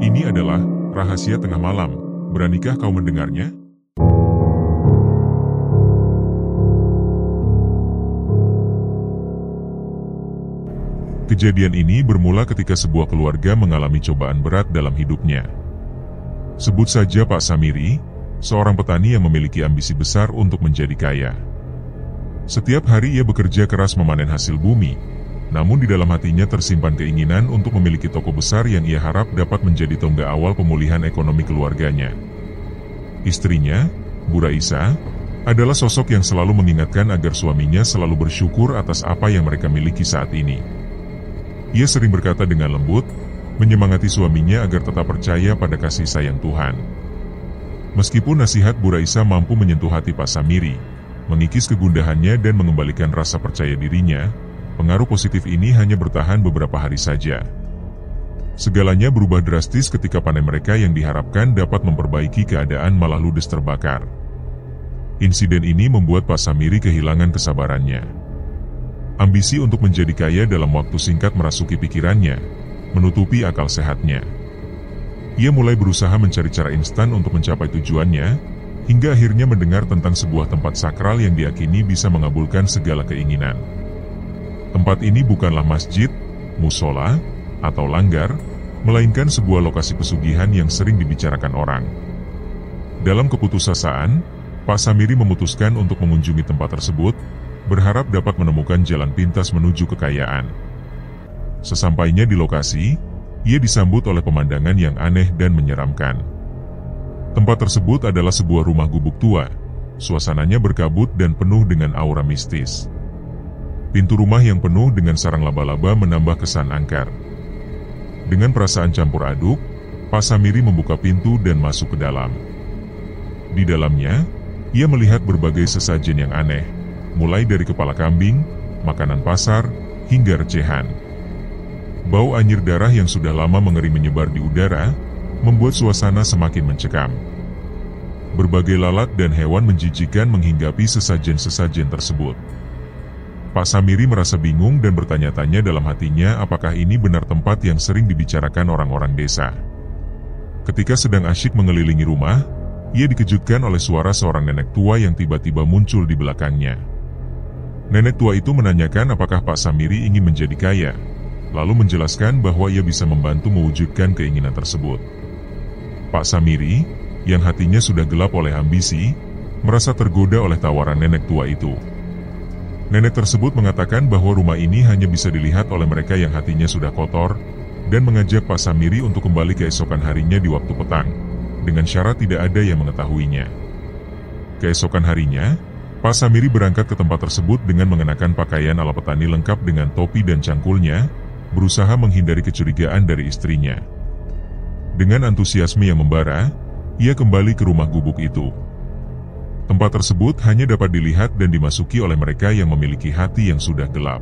Ini adalah rahasia tengah malam. Beranikah kau mendengarnya? Kejadian ini bermula ketika sebuah keluarga mengalami cobaan berat dalam hidupnya. Sebut saja Pak Samiri, seorang petani yang memiliki ambisi besar untuk menjadi kaya. Setiap hari ia bekerja keras memanen hasil bumi, namun di dalam hatinya tersimpan keinginan untuk memiliki toko besar yang ia harap dapat menjadi tonggak awal pemulihan ekonomi keluarganya. Istrinya, Bu Raisa, adalah sosok yang selalu mengingatkan agar suaminya selalu bersyukur atas apa yang mereka miliki saat ini. Ia sering berkata dengan lembut, menyemangati suaminya agar tetap percaya pada kasih sayang Tuhan. Meskipun nasihat Bu Raisa mampu menyentuh hati Pak Samiri, mengikis kegundahannya dan mengembalikan rasa percaya dirinya, pengaruh positif ini hanya bertahan beberapa hari saja. Segalanya berubah drastis ketika panen mereka yang diharapkan dapat memperbaiki keadaan malah ludes terbakar. Insiden ini membuat Pak Samiri kehilangan kesabarannya. Ambisi untuk menjadi kaya dalam waktu singkat merasuki pikirannya, menutupi akal sehatnya. Ia mulai berusaha mencari cara instan untuk mencapai tujuannya, hingga akhirnya mendengar tentang sebuah tempat sakral yang diyakini bisa mengabulkan segala keinginan. Tempat ini bukanlah masjid, musola, atau langgar, melainkan sebuah lokasi pesugihan yang sering dibicarakan orang. Dalam keputusasaan, Pak Samiri memutuskan untuk mengunjungi tempat tersebut, berharap dapat menemukan jalan pintas menuju kekayaan. Sesampainya di lokasi, ia disambut oleh pemandangan yang aneh dan menyeramkan. Tempat tersebut adalah sebuah rumah gubuk tua. Suasananya berkabut dan penuh dengan aura mistis. Pintu rumah yang penuh dengan sarang laba-laba menambah kesan angker. Dengan perasaan campur aduk, Pak Samiri membuka pintu dan masuk ke dalam. Di dalamnya, ia melihat berbagai sesajen yang aneh, mulai dari kepala kambing, makanan pasar, hingga recehan. Bau anyir darah yang sudah lama mengering menyebar di udara, membuat suasana semakin mencekam. Berbagai lalat dan hewan menjijikan menghinggapi sesajen-sesajen tersebut. Pak Samiri merasa bingung dan bertanya-tanya dalam hatinya apakah ini benar tempat yang sering dibicarakan orang-orang desa. Ketika sedang asyik mengelilingi rumah, ia dikejutkan oleh suara seorang nenek tua yang tiba-tiba muncul di belakangnya. Nenek tua itu menanyakan apakah Pak Samiri ingin menjadi kaya, lalu menjelaskan bahwa ia bisa membantu mewujudkan keinginan tersebut. Pak Samiri, yang hatinya sudah gelap oleh ambisi, merasa tergoda oleh tawaran nenek tua itu. Nenek tersebut mengatakan bahwa rumah ini hanya bisa dilihat oleh mereka yang hatinya sudah kotor, dan mengajak Pak Samiri untuk kembali keesokan harinya di waktu petang, dengan syarat tidak ada yang mengetahuinya. Keesokan harinya, Pak Samiri berangkat ke tempat tersebut dengan mengenakan pakaian ala petani lengkap dengan topi dan cangkulnya, berusaha menghindari kecurigaan dari istrinya. Dengan antusiasme yang membara, ia kembali ke rumah gubuk itu. Tempat tersebut hanya dapat dilihat dan dimasuki oleh mereka yang memiliki hati yang sudah gelap.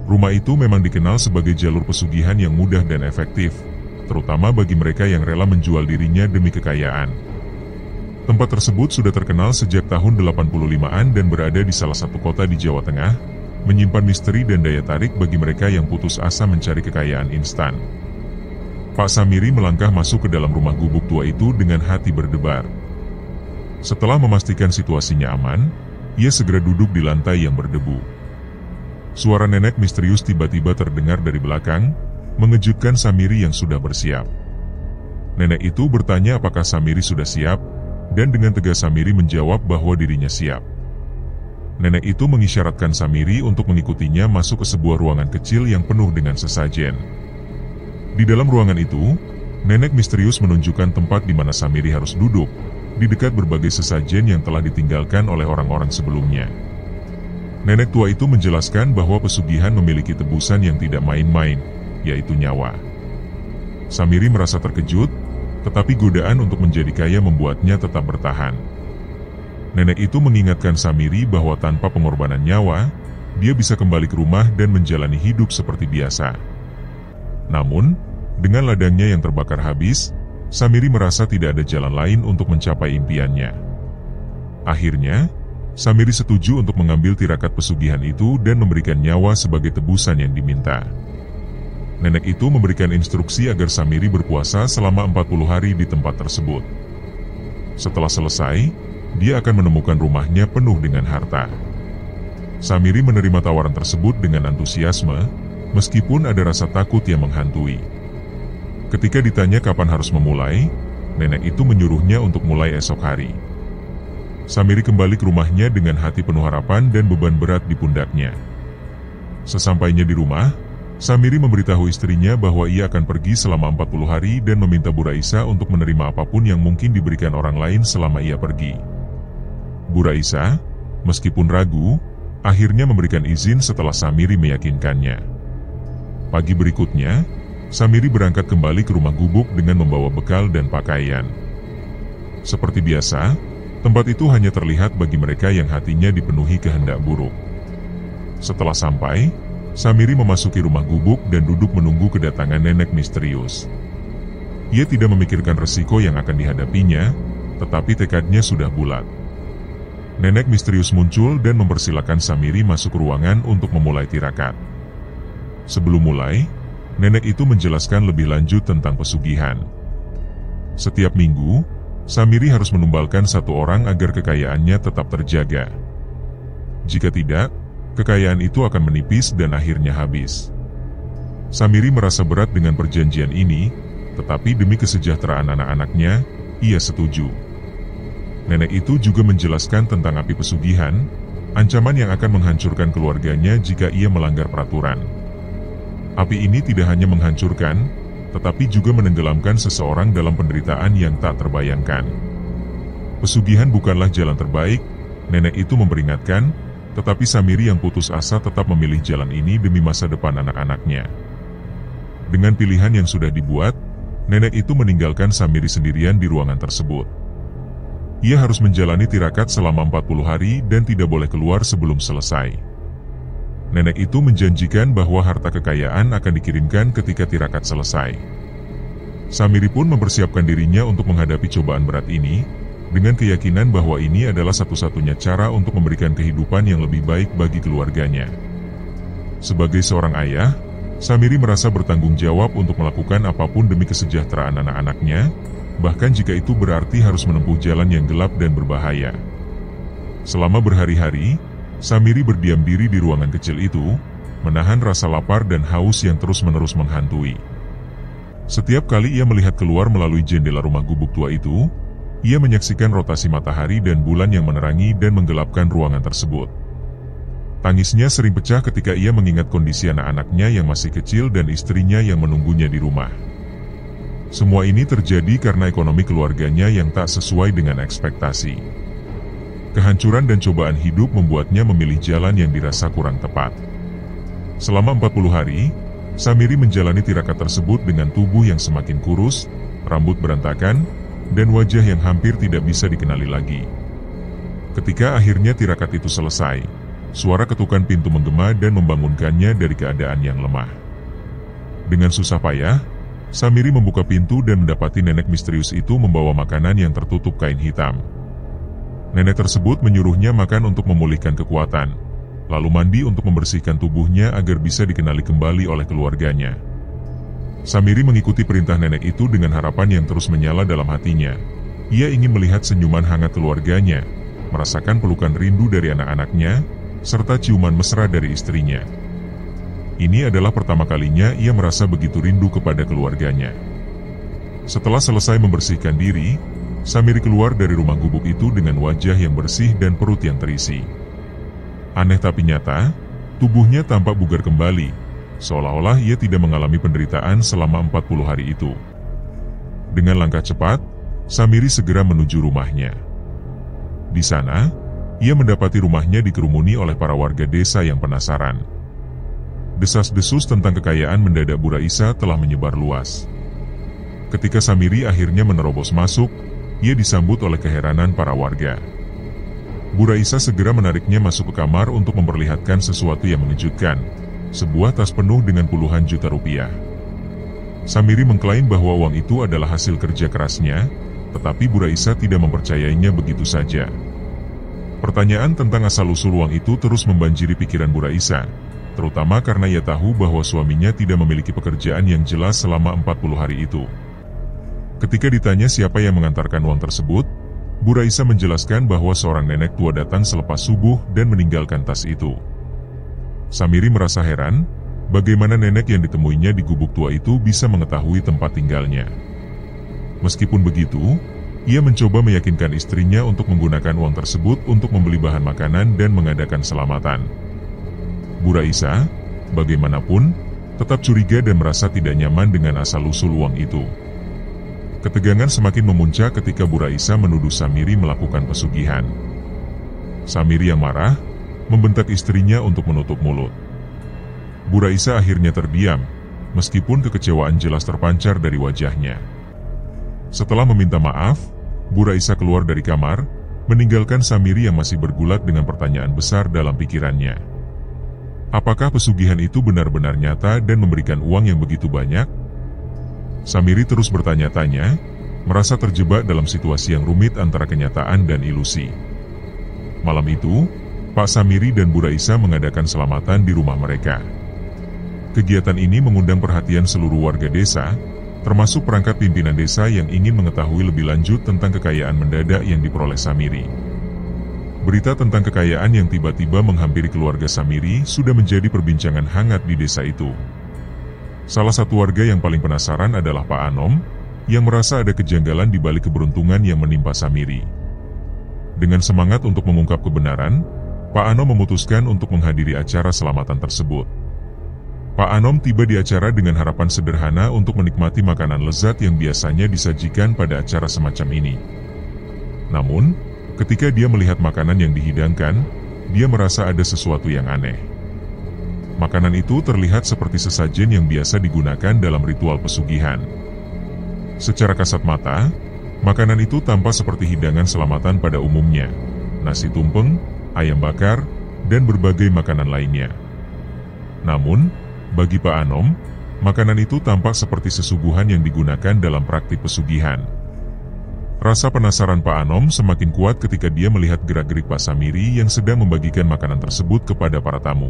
Rumah itu memang dikenal sebagai jalur pesugihan yang mudah dan efektif, terutama bagi mereka yang rela menjual dirinya demi kekayaan. Tempat tersebut sudah terkenal sejak tahun 85-an dan berada di salah satu kota di Jawa Tengah, menyimpan misteri dan daya tarik bagi mereka yang putus asa mencari kekayaan instan. Pak Samiri melangkah masuk ke dalam rumah gubuk tua itu dengan hati berdebar. Setelah memastikan situasinya aman, ia segera duduk di lantai yang berdebu. Suara nenek misterius tiba-tiba terdengar dari belakang, mengejutkan Samiri yang sudah bersiap. Nenek itu bertanya apakah Samiri sudah siap, dan dengan tegas Samiri menjawab bahwa dirinya siap. Nenek itu mengisyaratkan Samiri untuk mengikutinya masuk ke sebuah ruangan kecil yang penuh dengan sesajen. Di dalam ruangan itu, nenek misterius menunjukkan tempat di mana Samiri harus duduk, di dekat berbagai sesajen yang telah ditinggalkan oleh orang-orang sebelumnya. Nenek tua itu menjelaskan bahwa pesugihan memiliki tebusan yang tidak main-main, yaitu nyawa. Samiri merasa terkejut, tetapi godaan untuk menjadi kaya membuatnya tetap bertahan. Nenek itu mengingatkan Samiri bahwa tanpa pengorbanan nyawa, dia bisa kembali ke rumah dan menjalani hidup seperti biasa. Namun, dengan ladangnya yang terbakar habis, Samiri merasa tidak ada jalan lain untuk mencapai impiannya. Akhirnya, Samiri setuju untuk mengambil tirakat pesugihan itu dan memberikan nyawa sebagai tebusan yang diminta. nenek itu memberikan instruksi agar Samiri berpuasa selama 40 hari di tempat tersebut. Setelah selesai, dia akan menemukan rumahnya penuh dengan harta. Samiri menerima tawaran tersebut dengan antusiasme, meskipun ada rasa takut yang menghantui. Ketika ditanya kapan harus memulai, nenek itu menyuruhnya untuk mulai esok hari. Samiri kembali ke rumahnya dengan hati penuh harapan dan beban berat di pundaknya. Sesampainya di rumah, Samiri memberitahu istrinya bahwa ia akan pergi selama 40 hari dan meminta Bu Raisa untuk menerima apapun yang mungkin diberikan orang lain selama ia pergi. Bu Raisa, meskipun ragu, akhirnya memberikan izin setelah Samiri meyakinkannya. Pagi berikutnya, Samiri berangkat kembali ke rumah gubuk dengan membawa bekal dan pakaian. Seperti biasa, tempat itu hanya terlihat bagi mereka yang hatinya dipenuhi kehendak buruk. Setelah sampai, Samiri memasuki rumah gubuk dan duduk menunggu kedatangan nenek misterius. Ia tidak memikirkan resiko yang akan dihadapinya, tetapi tekadnya sudah bulat. Nenek misterius muncul dan mempersilakan Samiri masuk ruangan untuk memulai tirakat. Sebelum mulai, nenek itu menjelaskan lebih lanjut tentang pesugihan. Setiap minggu, Samiri harus menumbalkan satu orang agar kekayaannya tetap terjaga. Jika tidak, kekayaan itu akan menipis dan akhirnya habis. Samiri merasa berat dengan perjanjian ini, tetapi demi kesejahteraan anak-anaknya, ia setuju. Nenek itu juga menjelaskan tentang api pesugihan, ancaman yang akan menghancurkan keluarganya jika ia melanggar peraturan. Api ini tidak hanya menghancurkan, tetapi juga menenggelamkan seseorang dalam penderitaan yang tak terbayangkan. Pesugihan bukanlah jalan terbaik, nenek itu memperingatkan, tetapi Samiri yang putus asa tetap memilih jalan ini demi masa depan anak-anaknya. Dengan pilihan yang sudah dibuat, nenek itu meninggalkan Samiri sendirian di ruangan tersebut. Ia harus menjalani tirakat selama 40 hari dan tidak boleh keluar sebelum selesai. Nenek itu menjanjikan bahwa harta kekayaan akan dikirimkan ketika tirakat selesai. Samiri pun mempersiapkan dirinya untuk menghadapi cobaan berat ini, dengan keyakinan bahwa ini adalah satu-satunya cara untuk memberikan kehidupan yang lebih baik bagi keluarganya. Sebagai seorang ayah, Samiri merasa bertanggung jawab untuk melakukan apapun demi kesejahteraan anak-anaknya, bahkan jika itu berarti harus menempuh jalan yang gelap dan berbahaya. Selama berhari-hari, Samiri berdiam diri di ruangan kecil itu, menahan rasa lapar dan haus yang terus-menerus menghantui. Setiap kali ia melihat keluar melalui jendela rumah gubuk tua itu, ia menyaksikan rotasi matahari dan bulan yang menerangi dan menggelapkan ruangan tersebut. Tangisnya sering pecah ketika ia mengingat kondisi anak-anaknya yang masih kecil dan istrinya yang menunggunya di rumah. Semua ini terjadi karena ekonomi keluarganya yang tak sesuai dengan ekspektasi. Kehancuran dan cobaan hidup membuatnya memilih jalan yang dirasa kurang tepat. Selama 40 hari, Samiri menjalani tirakat tersebut dengan tubuh yang semakin kurus, rambut berantakan, dan wajah yang hampir tidak bisa dikenali lagi. Ketika akhirnya tirakat itu selesai, suara ketukan pintu menggema dan membangunkannya dari keadaan yang lemah. Dengan susah payah, Samiri membuka pintu dan mendapati nenek misterius itu membawa makanan yang tertutup kain hitam. Nenek tersebut menyuruhnya makan untuk memulihkan kekuatan, lalu mandi untuk membersihkan tubuhnya agar bisa dikenali kembali oleh keluarganya. Samiri mengikuti perintah nenek itu dengan harapan yang terus menyala dalam hatinya. Ia ingin melihat senyuman hangat keluarganya, merasakan pelukan rindu dari anak-anaknya, serta ciuman mesra dari istrinya. Ini adalah pertama kalinya ia merasa begitu rindu kepada keluarganya. Setelah selesai membersihkan diri, Samiri keluar dari rumah gubuk itu dengan wajah yang bersih dan perut yang terisi. Aneh tapi nyata, tubuhnya tampak bugar kembali, seolah-olah ia tidak mengalami penderitaan selama 40 hari itu. Dengan langkah cepat, Samiri segera menuju rumahnya. Di sana, ia mendapati rumahnya dikerumuni oleh para warga desa yang penasaran. Desas-desus tentang kekayaan mendadak Bu Raisa telah menyebar luas. Ketika Samiri akhirnya menerobos masuk, ia disambut oleh keheranan para warga. Bu Raisa segera menariknya masuk ke kamar untuk memperlihatkan sesuatu yang mengejutkan, sebuah tas penuh dengan puluhan juta rupiah. Samiri mengklaim bahwa uang itu adalah hasil kerja kerasnya, tetapi Bu Raisa tidak mempercayainya begitu saja. Pertanyaan tentang asal-usul uang itu terus membanjiri pikiran Bu Raisa, terutama karena ia tahu bahwa suaminya tidak memiliki pekerjaan yang jelas selama 40 hari itu. Ketika ditanya siapa yang mengantarkan uang tersebut, Bu Raisa menjelaskan bahwa seorang nenek tua datang selepas subuh dan meninggalkan tas itu. Samiri merasa heran, bagaimana nenek yang ditemuinya di gubuk tua itu bisa mengetahui tempat tinggalnya. Meskipun begitu, ia mencoba meyakinkan istrinya untuk menggunakan uang tersebut untuk membeli bahan makanan dan mengadakan selamatan. Bu Raisa, bagaimanapun, tetap curiga dan merasa tidak nyaman dengan asal-usul uang itu. Ketegangan semakin memuncak ketika Bu Raisa menuduh Samiri melakukan pesugihan. Samiri yang marah, membentak istrinya untuk menutup mulut. Bu Raisa akhirnya terdiam, meskipun kekecewaan jelas terpancar dari wajahnya. Setelah meminta maaf, Bu Raisa keluar dari kamar, meninggalkan Samiri yang masih bergulat dengan pertanyaan besar dalam pikirannya. Apakah pesugihan itu benar-benar nyata dan memberikan uang yang begitu banyak? Samiri terus bertanya-tanya, merasa terjebak dalam situasi yang rumit antara kenyataan dan ilusi. Malam itu, Pak Samiri dan Bu Raisa mengadakan selamatan di rumah mereka. Kegiatan ini mengundang perhatian seluruh warga desa, termasuk perangkat pimpinan desa yang ingin mengetahui lebih lanjut tentang kekayaan mendadak yang diperoleh Samiri. Berita tentang kekayaan yang tiba-tiba menghampiri keluarga Samiri sudah menjadi perbincangan hangat di desa itu. Salah satu warga yang paling penasaran adalah Pak Anom, yang merasa ada kejanggalan di balik keberuntungan yang menimpa Samiri. Dengan semangat untuk mengungkap kebenaran, Pak Anom memutuskan untuk menghadiri acara selamatan tersebut. Pak Anom tiba di acara dengan harapan sederhana untuk menikmati makanan lezat yang biasanya disajikan pada acara semacam ini. Namun, ketika dia melihat makanan yang dihidangkan, dia merasa ada sesuatu yang aneh. Makanan itu terlihat seperti sesajen yang biasa digunakan dalam ritual pesugihan. Secara kasat mata, makanan itu tampak seperti hidangan selamatan pada umumnya, nasi tumpeng, ayam bakar, dan berbagai makanan lainnya. Namun, bagi Pak Anom, makanan itu tampak seperti sesuguhan yang digunakan dalam praktik pesugihan. Rasa penasaran Pak Anom semakin kuat ketika dia melihat gerak-gerik Pak Samiri yang sedang membagikan makanan tersebut kepada para tamu.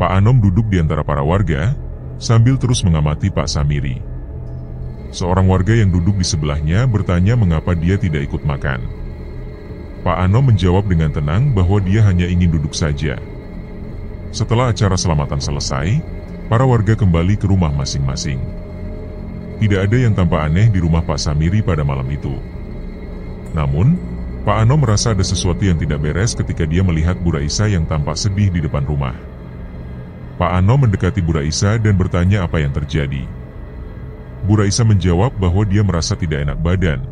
Pak Anom duduk di antara para warga, sambil terus mengamati Pak Samiri. Seorang warga yang duduk di sebelahnya bertanya mengapa dia tidak ikut makan. Pak Anom menjawab dengan tenang bahwa dia hanya ingin duduk saja. Setelah acara selamatan selesai, para warga kembali ke rumah masing-masing. Tidak ada yang tampak aneh di rumah Pak Samiri pada malam itu. Namun, Pak Anom merasa ada sesuatu yang tidak beres ketika dia melihat Bu Raisa yang tampak sedih di depan rumah. Pak Anom mendekati Bu Raisa dan bertanya apa yang terjadi. Bu Raisa menjawab bahwa dia merasa tidak enak badan,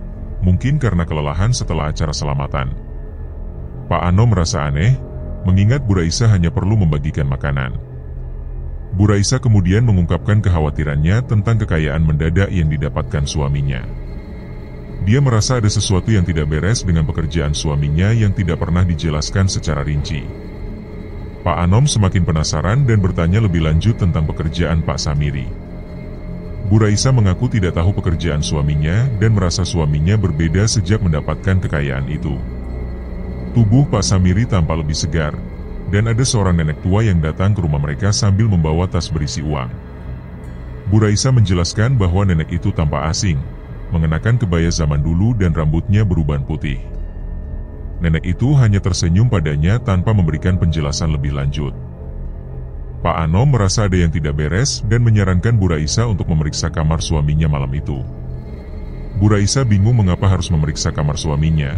mungkin karena kelelahan setelah acara selamatan. Pak Anom merasa aneh, mengingat Bu Raisa hanya perlu membagikan makanan. Bu Raisa kemudian mengungkapkan kekhawatirannya tentang kekayaan mendadak yang didapatkan suaminya. Dia merasa ada sesuatu yang tidak beres dengan pekerjaan suaminya yang tidak pernah dijelaskan secara rinci. Pak Anom semakin penasaran dan bertanya lebih lanjut tentang pekerjaan Pak Samiri. Bu Raisa mengaku tidak tahu pekerjaan suaminya dan merasa suaminya berbeda sejak mendapatkan kekayaan itu. Tubuh Pak Samiri tampak lebih segar, dan ada seorang nenek tua yang datang ke rumah mereka sambil membawa tas berisi uang. Bu Raisa menjelaskan bahwa nenek itu tampak asing, mengenakan kebaya zaman dulu dan rambutnya beruban putih. Nenek itu hanya tersenyum padanya tanpa memberikan penjelasan lebih lanjut. Pak Anom merasa ada yang tidak beres dan menyarankan Bu Raisa untuk memeriksa kamar suaminya malam itu. Bu Raisa bingung mengapa harus memeriksa kamar suaminya,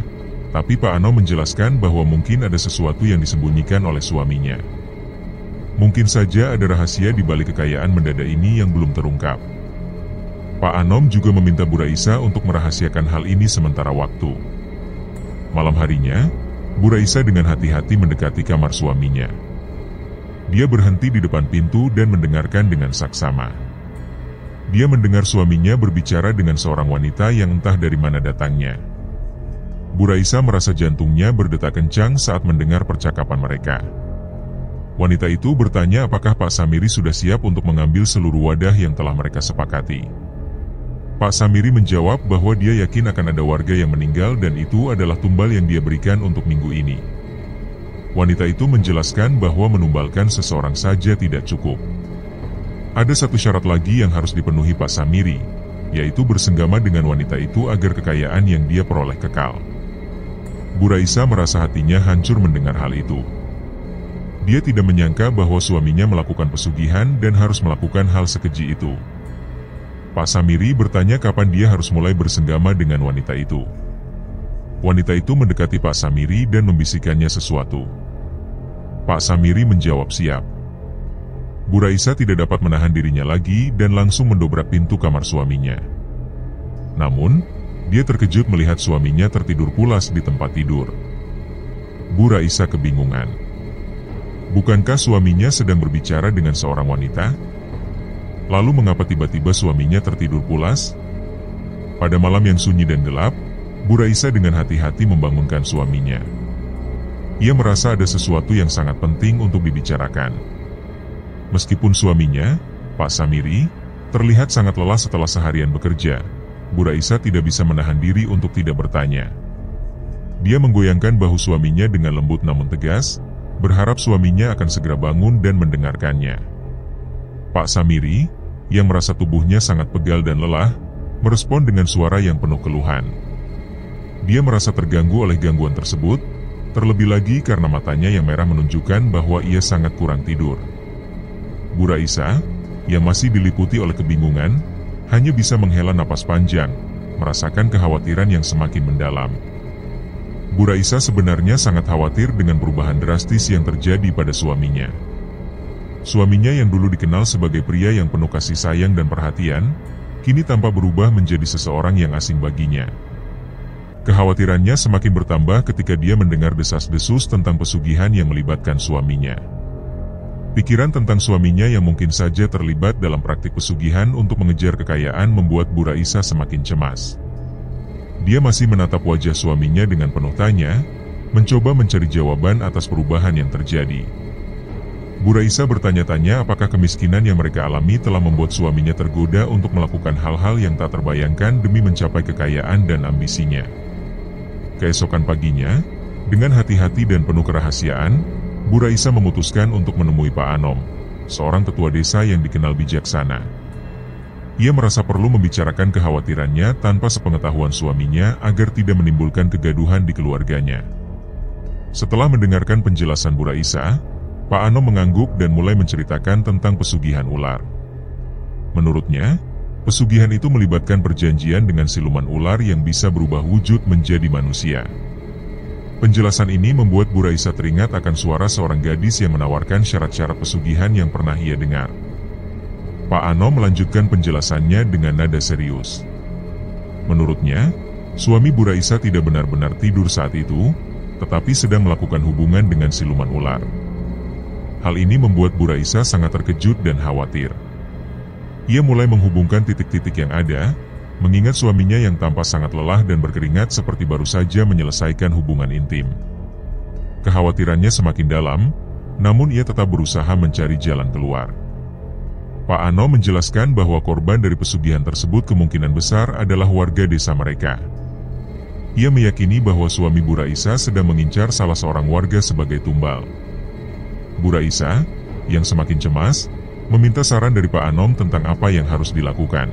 tapi Pak Anom menjelaskan bahwa mungkin ada sesuatu yang disembunyikan oleh suaminya. Mungkin saja ada rahasia di balik kekayaan mendadak ini yang belum terungkap. Pak Anom juga meminta Bu Raisa untuk merahasiakan hal ini sementara waktu. Malam harinya, Bu Raisa dengan hati-hati mendekati kamar suaminya. Dia berhenti di depan pintu dan mendengarkan dengan saksama. Dia mendengar suaminya berbicara dengan seorang wanita yang entah dari mana datangnya. Bu Raisa merasa jantungnya berdetak kencang saat mendengar percakapan mereka. Wanita itu bertanya apakah Pak Samiri sudah siap untuk mengambil seluruh wadah yang telah mereka sepakati. Pak Samiri menjawab bahwa dia yakin akan ada warga yang meninggal dan itu adalah tumbal yang dia berikan untuk minggu ini. Wanita itu menjelaskan bahwa menumbalkan seseorang saja tidak cukup. Ada satu syarat lagi yang harus dipenuhi Pak Samiri, yaitu bersenggama dengan wanita itu agar kekayaan yang dia peroleh kekal. Bu Raisa merasa hatinya hancur mendengar hal itu. Dia tidak menyangka bahwa suaminya melakukan pesugihan dan harus melakukan hal sekeji itu. Pak Samiri bertanya kapan dia harus mulai bersenggama dengan wanita itu. Wanita itu mendekati Pak Samiri dan membisikkannya sesuatu. Pak Samiri menjawab siap. Bu Raisa tidak dapat menahan dirinya lagi dan langsung mendobrak pintu kamar suaminya. Namun, dia terkejut melihat suaminya tertidur pulas di tempat tidur. Bu Raisa kebingungan. Bukankah suaminya sedang berbicara dengan seorang wanita? Lalu mengapa tiba-tiba suaminya tertidur pulas? Pada malam yang sunyi dan gelap, Bu Raisa dengan hati-hati membangunkan suaminya. Ia merasa ada sesuatu yang sangat penting untuk dibicarakan. Meskipun suaminya, Pak Samiri, terlihat sangat lelah setelah seharian bekerja, Bu Raisa tidak bisa menahan diri untuk tidak bertanya. Dia menggoyangkan bahu suaminya dengan lembut namun tegas, berharap suaminya akan segera bangun dan mendengarkannya. Pak Samiri, yang merasa tubuhnya sangat pegal dan lelah, merespon dengan suara yang penuh keluhan. Dia merasa terganggu oleh gangguan tersebut, terlebih lagi karena matanya yang merah menunjukkan bahwa ia sangat kurang tidur. Bu Raisa, yang masih diliputi oleh kebingungan, hanya bisa menghela napas panjang, merasakan kekhawatiran yang semakin mendalam. Bu Raisa sebenarnya sangat khawatir dengan perubahan drastis yang terjadi pada suaminya. Suaminya yang dulu dikenal sebagai pria yang penuh kasih sayang dan perhatian, kini tampak berubah menjadi seseorang yang asing baginya. Kekhawatirannya semakin bertambah ketika dia mendengar desas-desus tentang pesugihan yang melibatkan suaminya. Pikiran tentang suaminya yang mungkin saja terlibat dalam praktik pesugihan untuk mengejar kekayaan membuat Bu Raisa semakin cemas. Dia masih menatap wajah suaminya dengan penuh tanya, mencoba mencari jawaban atas perubahan yang terjadi. Bu Raisa bertanya-tanya apakah kemiskinan yang mereka alami telah membuat suaminya tergoda untuk melakukan hal-hal yang tak terbayangkan demi mencapai kekayaan dan ambisinya. Keesokan paginya, dengan hati-hati dan penuh kerahasiaan, Bu Raisa memutuskan untuk menemui Pak Anom, seorang tetua desa yang dikenal bijaksana. Ia merasa perlu membicarakan kekhawatirannya tanpa sepengetahuan suaminya agar tidak menimbulkan kegaduhan di keluarganya. Setelah mendengarkan penjelasan Bu Raisa, Pak Anom mengangguk dan mulai menceritakan tentang pesugihan ular. Menurutnya, pesugihan itu melibatkan perjanjian dengan siluman ular yang bisa berubah wujud menjadi manusia. Penjelasan ini membuat Bu Raisa teringat akan suara seorang gadis yang menawarkan syarat-syarat pesugihan yang pernah ia dengar. Pak Anom melanjutkan penjelasannya dengan nada serius. Menurutnya, suami Bu Raisa tidak benar-benar tidur saat itu, tetapi sedang melakukan hubungan dengan siluman ular. Hal ini membuat Bu Raisa sangat terkejut dan khawatir. Ia mulai menghubungkan titik-titik yang ada, mengingat suaminya yang tampak sangat lelah dan berkeringat seperti baru saja menyelesaikan hubungan intim. Kekhawatirannya semakin dalam, namun ia tetap berusaha mencari jalan keluar. Pak Anom menjelaskan bahwa korban dari pesugihan tersebut kemungkinan besar adalah warga desa mereka. Ia meyakini bahwa suami Bu Raisa sedang mengincar salah seorang warga sebagai tumbal. Bu Raisa, yang semakin cemas, meminta saran dari Pak Anom tentang apa yang harus dilakukan.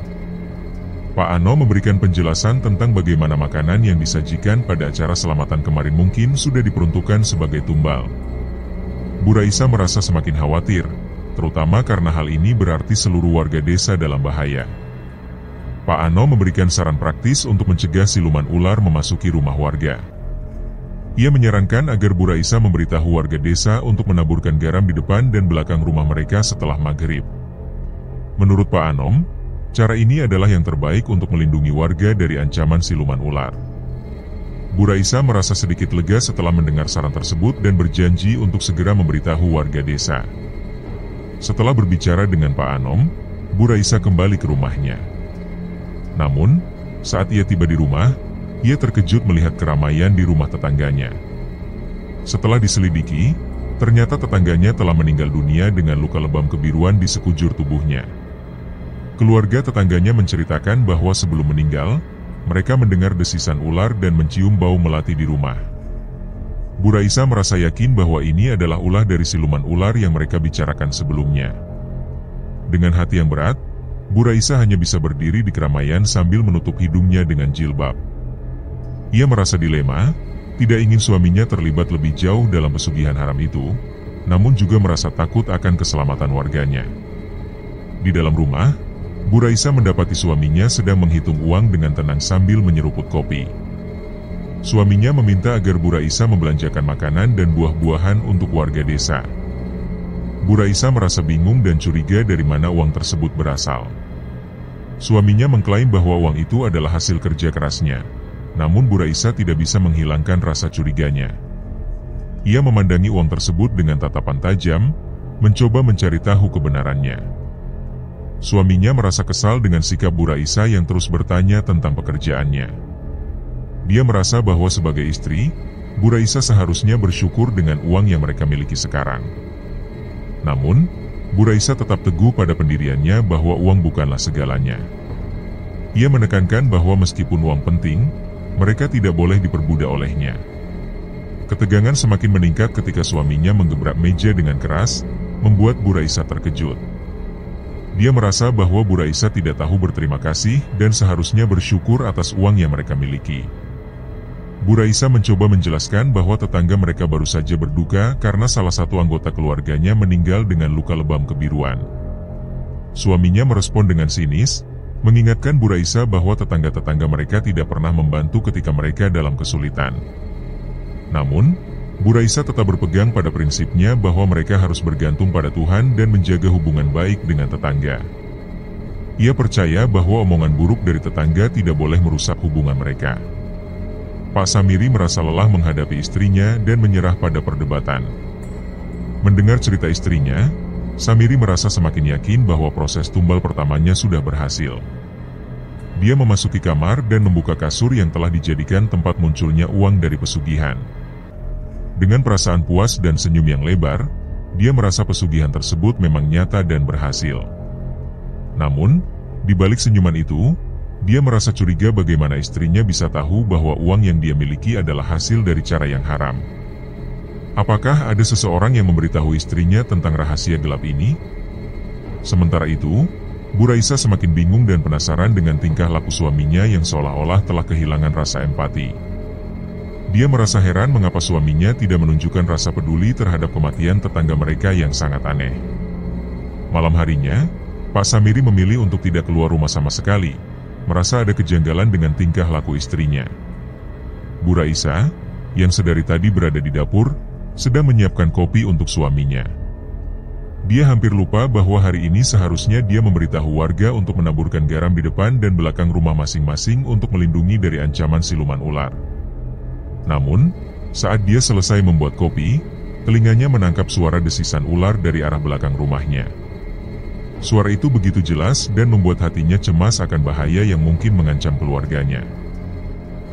Pak Anom memberikan penjelasan tentang bagaimana makanan yang disajikan pada acara selamatan kemarin mungkin sudah diperuntukkan sebagai tumbal. Bu Raisa merasa semakin khawatir, terutama karena hal ini berarti seluruh warga desa dalam bahaya. Pak Anom memberikan saran praktis untuk mencegah siluman ular memasuki rumah warga. Ia menyarankan agar Bu Raisa memberitahu warga desa untuk menaburkan garam di depan dan belakang rumah mereka setelah maghrib. Menurut Pak Anom, cara ini adalah yang terbaik untuk melindungi warga dari ancaman siluman ular. Bu Raisa merasa sedikit lega setelah mendengar saran tersebut dan berjanji untuk segera memberitahu warga desa. Setelah berbicara dengan Pak Anom, Bu Raisa kembali ke rumahnya. Namun, saat ia tiba di rumah, ia terkejut melihat keramaian di rumah tetangganya. Setelah diselidiki, ternyata tetangganya telah meninggal dunia dengan luka lebam kebiruan di sekujur tubuhnya. Keluarga tetangganya menceritakan bahwa sebelum meninggal, mereka mendengar desisan ular dan mencium bau melati di rumah. Bu Raisa merasa yakin bahwa ini adalah ulah dari siluman ular yang mereka bicarakan sebelumnya. Dengan hati yang berat, Bu Raisa hanya bisa berdiri di keramaian sambil menutup hidungnya dengan jilbab. Ia merasa dilema, tidak ingin suaminya terlibat lebih jauh dalam pesugihan haram itu, namun juga merasa takut akan keselamatan warganya. Di dalam rumah, Bu Raisa mendapati suaminya sedang menghitung uang dengan tenang sambil menyeruput kopi. Suaminya meminta agar Bu Raisa membelanjakan makanan dan buah-buahan untuk warga desa. Bu Raisa merasa bingung dan curiga dari mana uang tersebut berasal. Suaminya mengklaim bahwa uang itu adalah hasil kerja kerasnya. Namun Bu Raisa tidak bisa menghilangkan rasa curiganya. Ia memandangi uang tersebut dengan tatapan tajam, mencoba mencari tahu kebenarannya. Suaminya merasa kesal dengan sikap Bu Raisa yang terus bertanya tentang pekerjaannya. Dia merasa bahwa sebagai istri, Bu Raisa seharusnya bersyukur dengan uang yang mereka miliki sekarang. Namun, Bu Raisa tetap teguh pada pendiriannya bahwa uang bukanlah segalanya. Ia menekankan bahwa meskipun uang penting, mereka tidak boleh diperbudak olehnya. Ketegangan semakin meningkat ketika suaminya menggebrak meja dengan keras, membuat Bu Raisa terkejut. Dia merasa bahwa Bu Raisa tidak tahu berterima kasih dan seharusnya bersyukur atas uang yang mereka miliki. Bu Raisa mencoba menjelaskan bahwa tetangga mereka baru saja berduka karena salah satu anggota keluarganya meninggal dengan luka lebam kebiruan. Suaminya merespon dengan sinis, mengingatkan Bu Raisa bahwa tetangga-tetangga mereka tidak pernah membantu ketika mereka dalam kesulitan. Namun, Bu Raisa tetap berpegang pada prinsipnya bahwa mereka harus bergantung pada Tuhan dan menjaga hubungan baik dengan tetangga. Ia percaya bahwa omongan buruk dari tetangga tidak boleh merusak hubungan mereka. Pak Samiri merasa lelah menghadapi istrinya dan menyerah pada perdebatan. Mendengar cerita istrinya, Samiri merasa semakin yakin bahwa proses tumbal pertamanya sudah berhasil. Dia memasuki kamar dan membuka kasur yang telah dijadikan tempat munculnya uang dari pesugihan. Dengan perasaan puas dan senyum yang lebar, dia merasa pesugihan tersebut memang nyata dan berhasil. Namun, di balik senyuman itu, dia merasa curiga bagaimana istrinya bisa tahu bahwa uang yang dia miliki adalah hasil dari cara yang haram. Apakah ada seseorang yang memberitahu istrinya tentang rahasia gelap ini? Sementara itu, Bu Raisa semakin bingung dan penasaran dengan tingkah laku suaminya yang seolah-olah telah kehilangan rasa empati. Dia merasa heran mengapa suaminya tidak menunjukkan rasa peduli terhadap kematian tetangga mereka yang sangat aneh. Malam harinya, Pak Samiri memilih untuk tidak keluar rumah sama sekali, merasa ada kejanggalan dengan tingkah laku istrinya. Bu Raisa, yang sedari tadi berada di dapur, sedang menyiapkan kopi untuk suaminya. Dia hampir lupa bahwa hari ini seharusnya dia memberitahu warga untuk menaburkan garam di depan dan belakang rumah masing-masing untuk melindungi dari ancaman siluman ular. Namun, saat dia selesai membuat kopi, telinganya menangkap suara desisan ular dari arah belakang rumahnya. Suara itu begitu jelas dan membuat hatinya cemas akan bahaya yang mungkin mengancam keluarganya.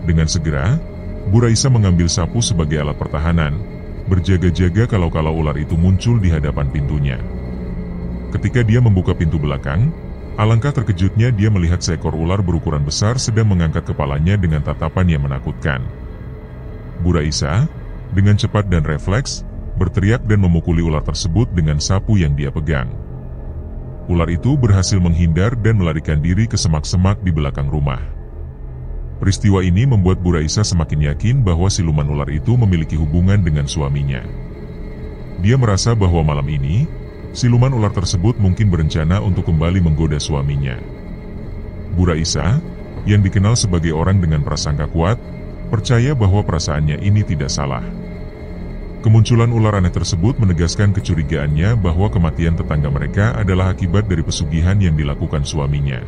Dengan segera, Bu Raisa mengambil sapu sebagai alat pertahanan, berjaga-jaga kalau ular itu muncul di hadapan pintunya. Ketika dia membuka pintu belakang, alangkah terkejutnya dia melihat seekor ular berukuran besar sedang mengangkat kepalanya dengan tatapan yang menakutkan. Bu Raisa, dengan cepat dan refleks, berteriak dan memukuli ular tersebut dengan sapu yang dia pegang. Ular itu berhasil menghindar dan melarikan diri ke semak-semak di belakang rumah. Peristiwa ini membuat Bu Raisa semakin yakin bahwa siluman ular itu memiliki hubungan dengan suaminya. Dia merasa bahwa malam ini, siluman ular tersebut mungkin berencana untuk kembali menggoda suaminya. Bu Raisa, yang dikenal sebagai orang dengan prasangka kuat, percaya bahwa perasaannya ini tidak salah. Kemunculan ular aneh tersebut menegaskan kecurigaannya bahwa kematian tetangga mereka adalah akibat dari pesugihan yang dilakukan suaminya.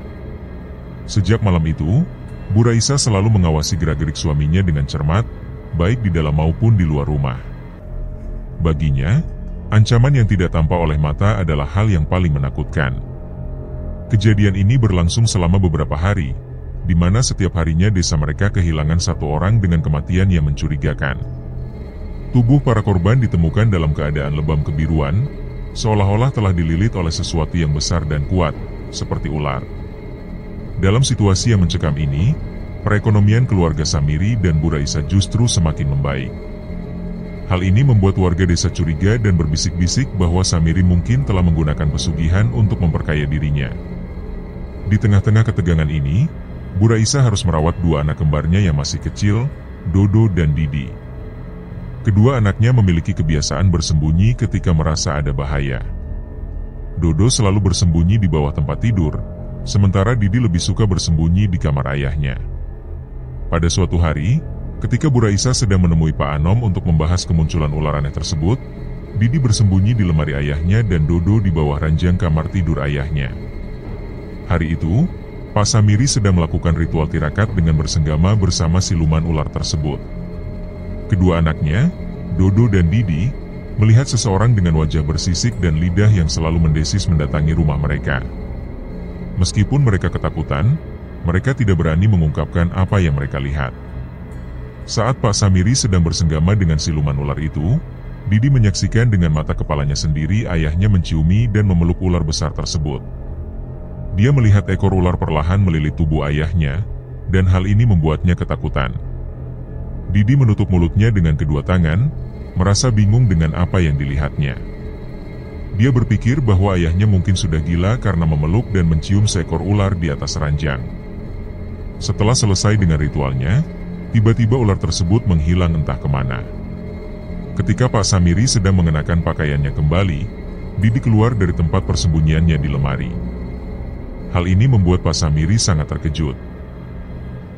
Sejak malam itu, Bu Raisa selalu mengawasi gerak-gerik suaminya dengan cermat, baik di dalam maupun di luar rumah. Baginya, ancaman yang tidak tampak oleh mata adalah hal yang paling menakutkan. Kejadian ini berlangsung selama beberapa hari, di mana setiap harinya desa mereka kehilangan satu orang dengan kematian yang mencurigakan. Tubuh para korban ditemukan dalam keadaan lebam kebiruan, seolah-olah telah dililit oleh sesuatu yang besar dan kuat, seperti ular. Dalam situasi yang mencekam ini, perekonomian keluarga Samiri dan Bu Raisa justru semakin membaik. Hal ini membuat warga desa curiga dan berbisik-bisik bahwa Samiri mungkin telah menggunakan pesugihan untuk memperkaya dirinya. Di tengah-tengah ketegangan ini, Bu Raisa harus merawat dua anak kembarnya yang masih kecil, Dodo dan Didi. Kedua anaknya memiliki kebiasaan bersembunyi ketika merasa ada bahaya. Dodo selalu bersembunyi di bawah tempat tidur, sementara Didi lebih suka bersembunyi di kamar ayahnya. Pada suatu hari, ketika Bu Raisa sedang menemui Pak Anom untuk membahas kemunculan ular aneh tersebut, Didi bersembunyi di lemari ayahnya dan Dodo di bawah ranjang kamar tidur ayahnya. Hari itu, Pak Samiri sedang melakukan ritual tirakat dengan bersenggama bersama siluman ular tersebut. Kedua anaknya, Dodo dan Didi, melihat seseorang dengan wajah bersisik dan lidah yang selalu mendesis mendatangi rumah mereka. Meskipun mereka ketakutan, mereka tidak berani mengungkapkan apa yang mereka lihat. Saat Pak Samiri sedang bersenggama dengan siluman ular itu, Didi menyaksikan dengan mata kepalanya sendiri ayahnya menciumi dan memeluk ular besar tersebut. Dia melihat ekor ular perlahan melilit tubuh ayahnya, dan hal ini membuatnya ketakutan. Didi menutup mulutnya dengan kedua tangan, merasa bingung dengan apa yang dilihatnya. Dia berpikir bahwa ayahnya mungkin sudah gila karena memeluk dan mencium seekor ular di atas ranjang. Setelah selesai dengan ritualnya, tiba-tiba ular tersebut menghilang entah kemana. Ketika Pak Samiri sedang mengenakan pakaiannya kembali, Didi keluar dari tempat persembunyiannya di lemari. Hal ini membuat Pak Samiri sangat terkejut.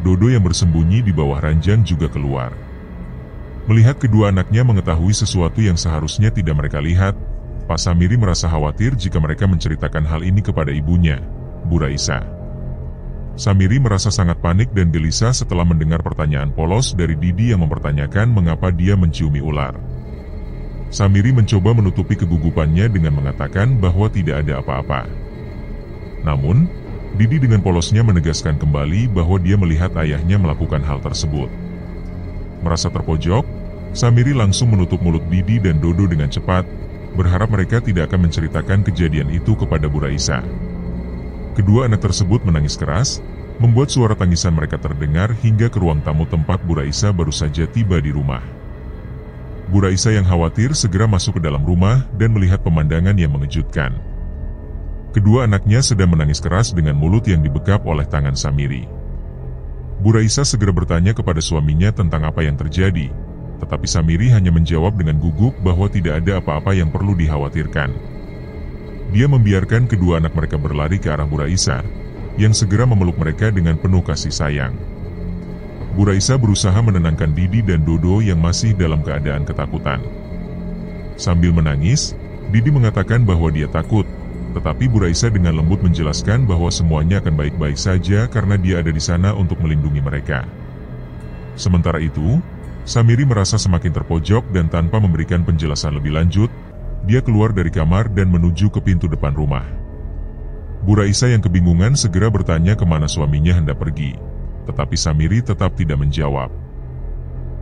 Dodo yang bersembunyi di bawah ranjang juga keluar. Melihat kedua anaknya mengetahui sesuatu yang seharusnya tidak mereka lihat, Pak Samiri merasa khawatir jika mereka menceritakan hal ini kepada ibunya, Bu Raisa. Samiri merasa sangat panik dan gelisah setelah mendengar pertanyaan polos dari Didi yang mempertanyakan mengapa dia menciumi ular. Samiri mencoba menutupi kegugupannya dengan mengatakan bahwa tidak ada apa-apa. Namun, Didi dengan polosnya menegaskan kembali bahwa dia melihat ayahnya melakukan hal tersebut. Merasa terpojok, Samiri langsung menutup mulut Didi dan Dodo dengan cepat, berharap mereka tidak akan menceritakan kejadian itu kepada Bu Raisa. Kedua anak tersebut menangis keras, membuat suara tangisan mereka terdengar hingga ke ruang tamu tempat Bu Raisa baru saja tiba di rumah. Bu Raisa yang khawatir segera masuk ke dalam rumah dan melihat pemandangan yang mengejutkan. Kedua anaknya sedang menangis keras dengan mulut yang dibekap oleh tangan Samiri. Bu Raisa segera bertanya kepada suaminya tentang apa yang terjadi, tetapi Samiri hanya menjawab dengan gugup bahwa tidak ada apa-apa yang perlu dikhawatirkan. Dia membiarkan kedua anak mereka berlari ke arah Bu Raisa, yang segera memeluk mereka dengan penuh kasih sayang. Bu Raisa berusaha menenangkan Didi dan Dodo yang masih dalam keadaan ketakutan. Sambil menangis, Didi mengatakan bahwa dia takut, tetapi Bu Raisa dengan lembut menjelaskan bahwa semuanya akan baik-baik saja karena dia ada di sana untuk melindungi mereka. Sementara itu, Samiri merasa semakin terpojok dan tanpa memberikan penjelasan lebih lanjut, dia keluar dari kamar dan menuju ke pintu depan rumah. Bu Raisa yang kebingungan segera bertanya kemana suaminya hendak pergi, tetapi Samiri tetap tidak menjawab.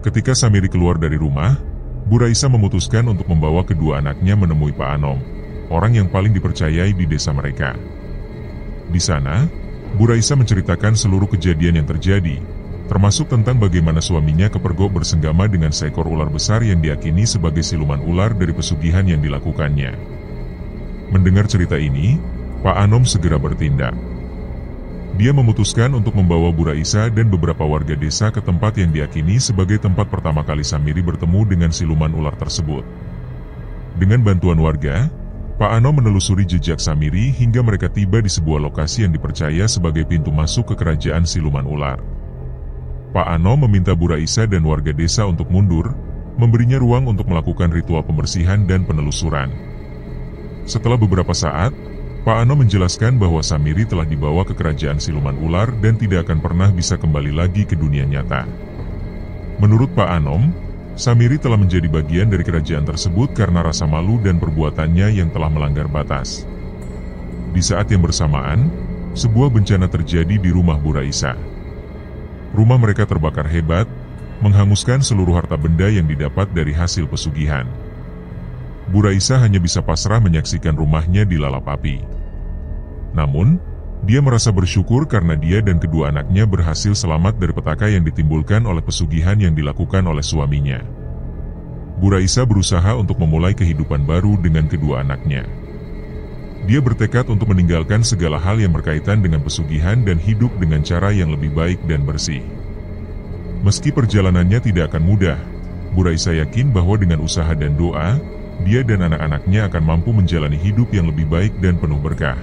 Ketika Samiri keluar dari rumah, Bu Raisa memutuskan untuk membawa kedua anaknya menemui Pak Anom, orang yang paling dipercayai di desa mereka. Di sana, Bu Raisa menceritakan seluruh kejadian yang terjadi, termasuk tentang bagaimana suaminya kepergok bersenggama dengan seekor ular besar yang diyakini sebagai siluman ular dari pesugihan yang dilakukannya. Mendengar cerita ini, Pak Anom segera bertindak. Dia memutuskan untuk membawa Bu Raisa dan beberapa warga desa ke tempat yang diyakini sebagai tempat pertama kali Samiri bertemu dengan siluman ular tersebut. Dengan bantuan warga, Pak Anom menelusuri jejak Samiri hingga mereka tiba di sebuah lokasi yang dipercaya sebagai pintu masuk ke kerajaan siluman ular. Pak Anom meminta Bu Raisa dan warga desa untuk mundur, memberinya ruang untuk melakukan ritual pembersihan dan penelusuran. Setelah beberapa saat, Pak Anom menjelaskan bahwa Samiri telah dibawa ke kerajaan siluman ular dan tidak akan pernah bisa kembali lagi ke dunia nyata. Menurut Pak Anom, Samiri telah menjadi bagian dari kerajaan tersebut karena rasa malu dan perbuatannya yang telah melanggar batas. Di saat yang bersamaan, sebuah bencana terjadi di rumah Bu Raisa. Rumah mereka terbakar hebat, menghanguskan seluruh harta benda yang didapat dari hasil pesugihan. Bu Raisa hanya bisa pasrah menyaksikan rumahnya dilalap api. Namun, dia merasa bersyukur karena dia dan kedua anaknya berhasil selamat dari petaka yang ditimbulkan oleh pesugihan yang dilakukan oleh suaminya. Bu Raisa berusaha untuk memulai kehidupan baru dengan kedua anaknya. Dia bertekad untuk meninggalkan segala hal yang berkaitan dengan pesugihan dan hidup dengan cara yang lebih baik dan bersih. Meski perjalanannya tidak akan mudah, Bu Raisa yakin bahwa dengan usaha dan doa, dia dan anak-anaknya akan mampu menjalani hidup yang lebih baik dan penuh berkah.